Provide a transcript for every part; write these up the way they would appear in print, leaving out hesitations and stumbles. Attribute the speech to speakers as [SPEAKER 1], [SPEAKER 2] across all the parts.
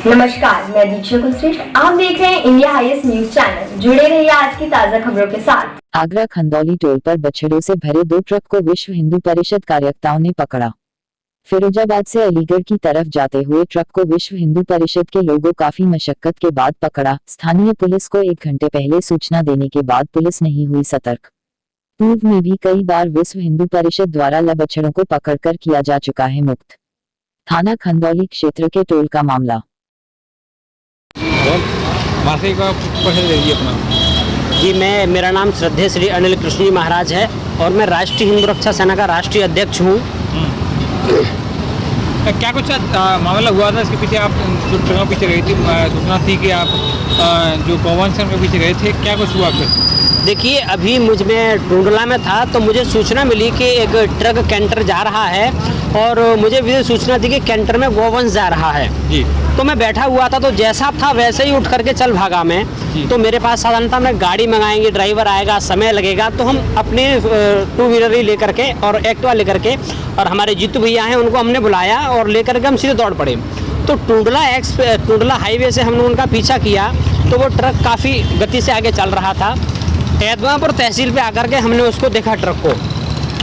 [SPEAKER 1] नमस्कार, मैं दीक्षा कुलश्रेष्ठ। आप देख रहे हैं इंडिया हाईएस्ट न्यूज चैनल। जुड़े रहिए आज की ताजा खबरों के साथ।
[SPEAKER 2] आगरा खंदौली टोल पर बछड़ों से भरे 2 ट्रक को विश्व हिंदू परिषद कार्यकर्ताओं ने पकड़ा। फिरोजाबाद से अलीगढ़ की तरफ जाते हुए ट्रक को विश्व हिंदू परिषद के लोगों काफी मशक्कत के बाद पकड़ा। स्थानीय पुलिस को 1 घंटे पहले सूचना देने के बाद पुलिस नहीं हुई सतर्क। पूर्व में भी कई बार विश्व हिंदू परिषद द्वारा बछड़ों को पकड़कर किया जा चुका है मुक्त। थाना खंदौली क्षेत्र के टोल का मामला।
[SPEAKER 3] जी, मेरा नाम श्रद्धेय श्री अनिल कृष्ण जी महाराज है और मैं राष्ट्रीय हिंदू रक्षा सेना का राष्ट्रीय अध्यक्ष हूँ।
[SPEAKER 4] क्या कुछ मामला हुआ था इसके पीछे? आप जो ट्रकों पीछे गई थी, सूचना थी कि आप जो गोवंशन के पीछे गए थे, क्या कुछ हुआ फिर?
[SPEAKER 3] देखिए, अभी मैं टुंडला में था तो मुझे सूचना मिली कि एक ट्रक कैंटर जा रहा है और मुझे भी सूचना थी कि कैंटर में गोवंश जा रहा है जी। तो मैं बैठा हुआ था तो जैसा था वैसे ही उठ करके चल भागा मैं। तो मेरे पास साधारणतः मैं गाड़ी मंगाएंगे, ड्राइवर आएगा, समय लगेगा, तो हम अपने 2 व्हीलर ही लेकर के और एक्टिवा लेकर के और हमारे जीतू भैया हैं उनको हमने बुलाया और लेकर के हम सीधे दौड़ पड़े। तो टुंडला हाईवे से हमने उनका पीछा किया तो वो ट्रक काफ़ी गति से आगे चल रहा था। ऐदमापुर तहसील पे आकर के हमने उसको देखा ट्रक को।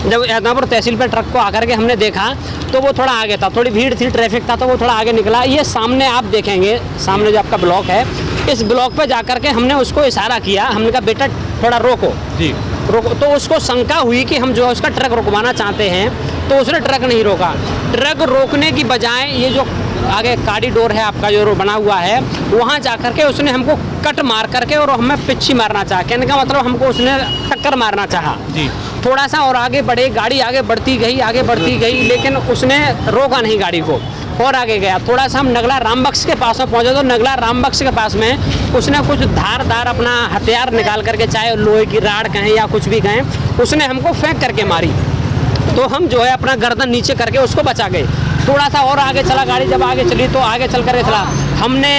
[SPEAKER 3] जब ऐदमापुर तहसील पे ट्रक को आकर के हमने देखा तो वो थोड़ा आगे था, थोड़ी भीड़ थी, ट्रैफिक था तो वो थोड़ा आगे निकला। ये सामने आप देखेंगे, सामने जो आपका ब्लॉक है, इस ब्लॉक पे जाकर के हमने उसको इशारा किया। हमने कहा बेटा थोड़ा रोको जी, रोको। तो उसको शंका हुई कि हम जो है उसका ट्रक रुकवाना चाहते हैं, तो उसने ट्रक नहीं रोका। ट्रक रोकने की बजाय ये जो आगे कॉरिडोर है आपका जो बना हुआ है, वहाँ जाकर के उसने हमको कट मार करके और हमें पिच्छी मारना चाहा। कहने का मतलब हमको उसने टक्कर मारना चाहा जी। थोड़ा सा और आगे बढ़े, गाड़ी आगे बढ़ती गई, लेकिन उसने रोका नहीं गाड़ी को और आगे गया। थोड़ा सा हम नगला रामबख्श के पास में पहुँचे तो नगला रामबख्श के पास में उसने कुछ धारदार अपना हथियार निकाल करके, चाहे लोहे की राड कहें या कुछ भी कहें, उसने हमको फेंक करके मारी। तो हम जो है अपना गर्दन नीचे करके उसको बचा गए। थोड़ा सा और आगे चला, गाड़ी जब आगे चली तो आगे चल करके चला। हमने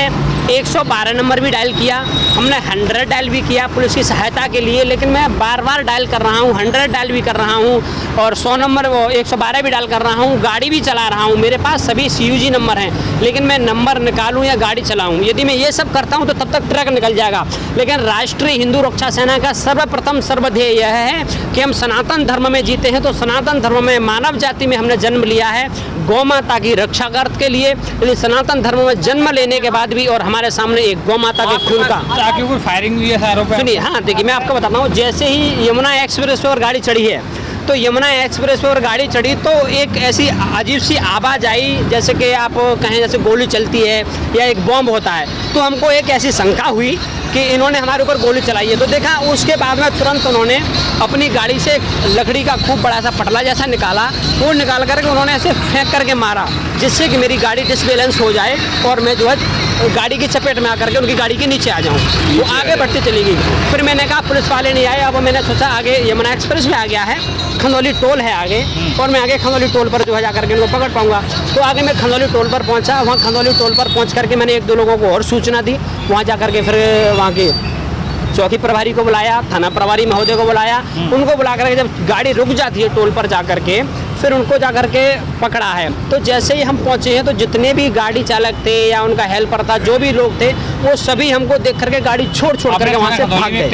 [SPEAKER 3] 112 नंबर भी डायल किया, हमने 100 डायल भी किया पुलिस की सहायता के लिए, लेकिन मैं बार बार डायल कर रहा हूँ, 100 डायल भी कर रहा हूँ और 100 नंबर 112 भी डायल कर रहा हूँ, गाड़ी भी चला रहा हूँ। मेरे पास सभी CUG नंबर हैं, लेकिन मैं नंबर निकालूँ या गाड़ी चलाऊँ, यदि मैं ये सब करता हूँ तो तब तक ट्रक निकल जाएगा। लेकिन राष्ट्रीय हिंदू रक्षा सेना का सर्वप्रथम सर्वध्येय यह है कि हम सनातन धर्म में जीते हैं। तो सनातन धर्म में, मानव जाति में हमने जन्म लिया है गौ माता की रक्षा करने के लिए। यदि सनातन धर्म में जन्म लेने के बाद भी और हमारे सामने एक गौ माता के खून का
[SPEAKER 4] कोई फायरिंग हुई है आरोप?
[SPEAKER 3] सुनिए, हाँ देखिए, मैं आपको बताता हूँ। जैसे ही यमुना एक्सप्रेस पर गाड़ी चढ़ी है तो यमुना एक्सप्रेस पर गाड़ी चढ़ी तो एक ऐसी अजीब सी आवाज़ आई, जैसे कि आप कहें जैसे गोली चलती है या एक बॉम्ब होता है। तो हमको एक ऐसी शंका हुई कि इन्होंने हमारे ऊपर गोली चलाई है। तो देखा, उसके बाद में तुरंत उन्होंने अपनी गाड़ी से लकड़ी का खूब बड़ा सा पटला जैसा निकाला, वो निकाल करके उन्होंने ऐसे फेंक करके मारा, जिससे कि मेरी गाड़ी डिसबैलेंस हो जाए और मैं जो है गाड़ी की चपेट में आकर के उनकी गाड़ी के नीचे आ जाऊँ। वो आगे बढ़ती चली गई। फिर मैंने कहा पुलिस वाले नहीं आए, अब मैंने सोचा आगे यमुना एक्सप्रेस में आ गया है, खंदौली टोल है आगे, और मैं आगे खंदौली टोल पर जो है जाकर के उनको पकड़ पाऊंगा। तो आगे मैं खंदौली टोल पर पहुंचा। वहाँ खंदौली टोल पर पहुंच करके मैंने 1-2 लोगों को और सूचना दी। वहाँ जाकर के फिर वहाँ के चौकी प्रभारी को बुलाया, थाना प्रभारी महोदय को बुलाया। उनको बुला करके जब गाड़ी रुक जाती है टोल पर जाकर के, फिर उनको जाकर के पकड़ा है। तो जैसे ही हम पहुँचे हैं तो जितने भी गाड़ी चालक थे या उनका हेल्पर था, जो भी लोग थे, वो सभी हमको देख करके गाड़ी छोड़ करके वहाँ से भाग गए।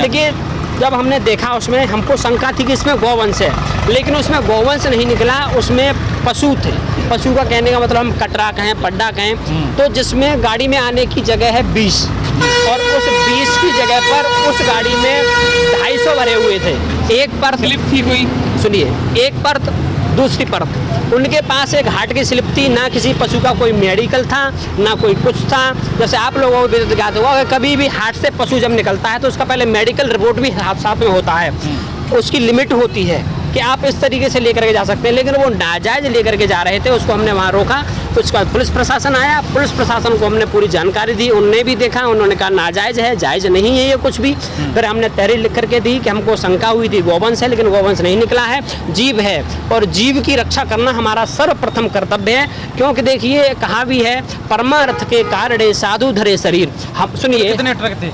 [SPEAKER 3] देखिए, जब हमने देखा उसमें हमको शंका थी कि इसमें गौवंश है, लेकिन उसमें गौवंश नहीं निकला, उसमें पशु थे। पशु का कहने का मतलब हम कटरा कहें, पड्डा कहें, तो जिसमें गाड़ी में आने की जगह है 20 और उस 20 की जगह पर उस गाड़ी में 250 भरे हुए थे। एक परत स्लिप थी कोई, सुनिए, एक परत, दूसरी परत। उनके पास एक हार्ट की स्लिप थी, ना किसी पशु का कोई मेडिकल था, ना कोई कुछ था। जैसे आप लोगों को भी ज्ञात होगा, कभी भी हार्ट से पशु जब निकलता है तो उसका पहले मेडिकल रिपोर्ट भी साथ में होता है। उसकी लिमिट होती है कि आप इस तरीके से लेकर के जा सकते हैं, लेकिन वो नाजायज़ लेकर के जा रहे थे। उसको हमने वहाँ रोका। उसके बाद पुलिस प्रशासन आया, पुलिस प्रशासन को हमने पूरी जानकारी दी। उन्होंने भी देखा, उन्होंने कहा नाजायज़ है, जायज़ नहीं है ये कुछ भी। फिर हमने तहरीर लिख करके दी कि हमको शंका हुई थी गौवंश है, लेकिन गौवंश नहीं निकला है, जीव है, और जीव की रक्षा करना हमारा सर्वप्रथम कर्तव्य है। क्योंकि देखिए, कहा भी है, परमार्थ के कारण साधु धरे शरीर। हम सुनिए,
[SPEAKER 4] कितने ट्रक थे?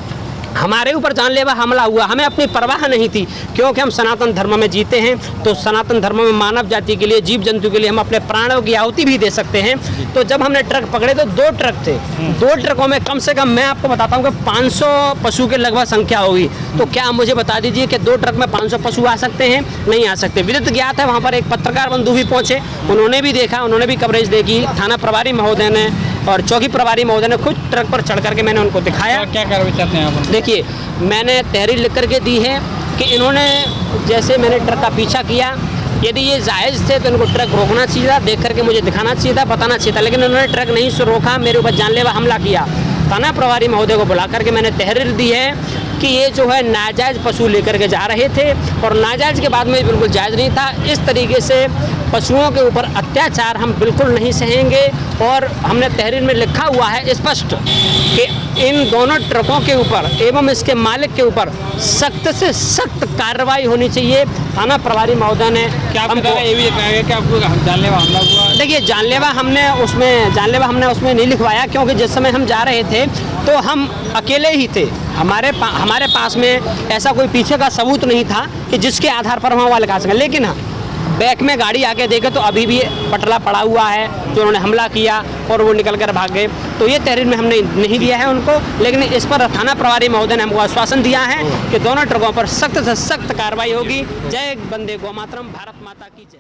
[SPEAKER 3] हमारे ऊपर जानलेवा हमला हुआ, हमें अपनी परवाह नहीं थी, क्योंकि हम सनातन धर्म में जीते हैं। तो सनातन धर्म में मानव जाति के लिए, जीव जंतु के लिए हम अपने प्राणों की आहुति भी दे सकते हैं। तो जब हमने ट्रक पकड़े तो 2 ट्रक थे, 2 ट्रकों में कम से कम मैं आपको बताता हूँ कि 500 पशु के लगभग संख्या होगी। तो क्या आप मुझे बता दीजिए कि 2 ट्रक में 500 पशु आ सकते हैं? नहीं आ सकते। विदित ज्ञात है, वहाँ पर एक पत्रकार बंधु भी पहुँचे, उन्होंने भी देखा, उन्होंने भी कवरेज देखी। थाना प्रभारी महोदय ने और चौकी प्रभारी महोदय ने खुद ट्रक पर चढ़ करके मैंने उनको दिखाया।
[SPEAKER 4] क्या कार्रवाई चाहते हैं आप?
[SPEAKER 3] देखिए, मैंने तहरीर लिख करके दी है कि इन्होंने, जैसे मैंने ट्रक का पीछा किया, यदि ये जायज़ थे तो इनको ट्रक रोकना चाहिए था, देख करके मुझे दिखाना चाहिए था, बताना चाहिए था, लेकिन उन्होंने ट्रक नहीं से रोका, मेरे ऊपर जानलेवा हमला किया। थाना प्रभारी महोदय को बुला करके मैंने तहरीर दी है कि ये जो है नाजायज़ पशु लेकर के जा रहे थे, और नाजायज़ के बाद में बिल्कुल जायज़ नहीं था। इस तरीके से पशुओं के ऊपर अत्याचार हम बिल्कुल नहीं सहेंगे। और हमने तहरीर में लिखा हुआ है स्पष्ट कि इन दोनों ट्रकों के ऊपर एवं इसके मालिक के ऊपर सख्त से सख्त कार्रवाई होनी चाहिए। थाना प्रभारी महोदय ने
[SPEAKER 4] क्या हमको ये भी लिखा गया कि आपको जानलेवा हमला हुआ?
[SPEAKER 3] देखिए, जानलेवा हमने उसमें नहीं लिखवाया, क्योंकि जिस समय हम जा रहे थे तो हम अकेले ही थे। हमारे पास में ऐसा कोई पीछे का सबूत नहीं था कि जिसके आधार पर हम वहाँ लिखा सकें। लेकिन हाँ, बैक में गाड़ी आके देखे तो अभी भी पटला पड़ा हुआ है जो उन्होंने हमला किया और वो निकल कर भाग गए। तो ये तहरीर में हमने नहीं दिया है उनको, लेकिन इस पर थाना प्रभारी महोदय ने हमको आश्वासन दिया है कि दोनों ट्रकों पर सख्त से सख्त कार्रवाई होगी। जय वंदे गौ मातरम, भारत माता की जय।